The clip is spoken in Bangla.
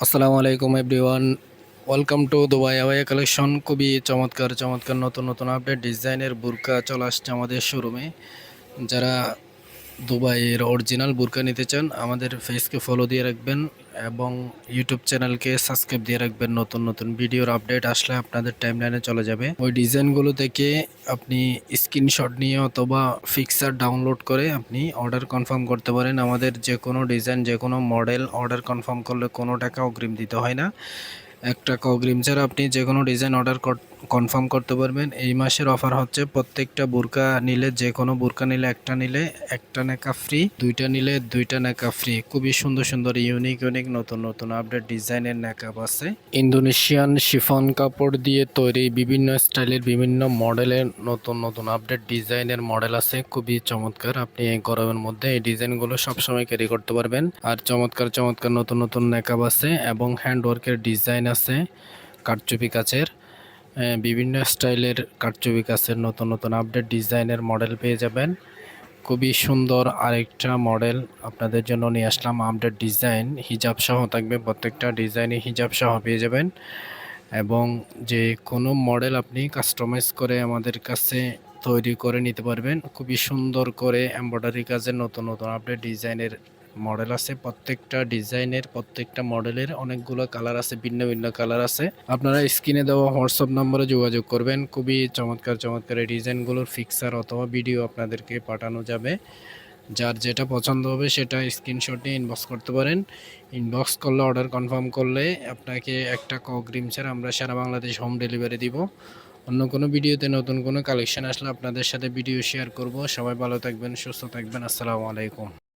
আসসালামু আলাইকুম এভরিওয়ান, ওয়েলকাম টু দুবাই আওয়াইয়া কালেকশন। খুবই চমৎকার চমৎকার নতুন নতুন আপডেট ডিজাইনের বুরকা চলে আসছে আমাদের শোরুমে। যারা দুবাইয়ের অরিজিনাল বুরকা নিতে চান আমাদের ফেসকে ফলো দিয়ে রাখবেন এবং ইউটিউব চ্যানেলকে সাবস্ক্রাইব দিয়ে রাখবেন। নতুন নতুন ভিডিওর আপডেট আসলে আপনাদের টাইমলাইনে চলে যাবে। ওই ডিজাইনগুলো থেকে আপনি স্ক্রিনশট নিয়ে অথবা ফিক্সার ডাউনলোড করে আপনি অর্ডার কনফার্ম করতে পারেন। আমাদের যে কোনো ডিজাইন যে কোনো মডেল অর্ডার কনফার্ম করলে কোনো টাকা অগ্রিম দিতে হয় না। 1 টাকা অগ্রিম ছাড়া আপনি যে কোনো ডিজাইন অর্ডার কনফার্ম করতে পারবেন। এই মাসের অফার হচ্ছে প্রত্যেকটা বুরকা নিলে, যে কোনো বুরকা নিলে একটা নিলে একটা নেকা ফ্রি, দুইটা নিলে দুইটা নেকা ফ্রি। খুবই সুন্দর সুন্দর ইউনিক ইউনিক নতুন নতুন আপডেট ডিজাইনের নেকাব আছে। ইন্দোনেশিয়ান শিফন কাপড় দিয়ে তৈরি বিভিন্ন স্টাইলের বিভিন্ন মডেলের নতুন নতুন আপডেট ডিজাইনের মডেল আছে। খুবই চমৎকার, আপনি এই গরমের মধ্যে এই ডিজাইনগুলো সবসময় ক্যারি করতে পারবেন। আর চমৎকার চমৎকার নতুন নতুন নেকাব আছে এবং হ্যান্ডওয়ার্কের ডিজাইন আছে। কারচুপি কাচের বিভিন্ন স্টাইলের কারচুপি কাচের নতুন নতুন আপডেট ডিজাইনের মডেল পেয়ে যাবেন। খুবই সুন্দর আরেকটা মডেল আপনাদের জন্য নিয়ে আসলাম। আপডেট ডিজাইন হিজাব সহ থাকবে, প্রত্যেকটা ডিজাইনে হিজাব সহ পেয়ে যাবেন এবং যে কোনো মডেল আপনি কাস্টমাইজ করে আমাদের কাছে তৈরি করে নিতে পারবেন। খুবই সুন্দর করে এমব্রয়ডারি কাজের নতুন নতুন আপডেট ডিজাইনের মডেল আছে। প্রত্যেকটা ডিজাইনের প্রত্যেকটা মডেলের অনেকগুলো কালার আছে, ভিন্ন ভিন্ন কালার আছে। আপনারা স্ক্রিনে দেওয়া হোয়াটসঅ্যাপ নম্বরে যোগাযোগ করবেন। খুবই চমৎকার চমৎকার এই ডিজাইনগুলোর ফিক্সার অথবা ভিডিও আপনাদেরকে পাঠানো যাবে। যার যেটা পছন্দ হবে সেটা স্ক্রিনশট নিয়ে ইনবক্স করতে পারেন। ইনবক্স করলে অর্ডার কনফার্ম করলে আপনাকে 1 টাকা অগ্রিম ছাড়া আমরা সারা বাংলাদেশ হোম ডেলিভারি দিব। অন্য কোনো ভিডিওতে নতুন কোনো কালেকশন আসলে আপনাদের সাথে ভিডিও শেয়ার করব। সবাই ভালো থাকবেন, সুস্থ থাকবেন। আসসালামু আলাইকুম।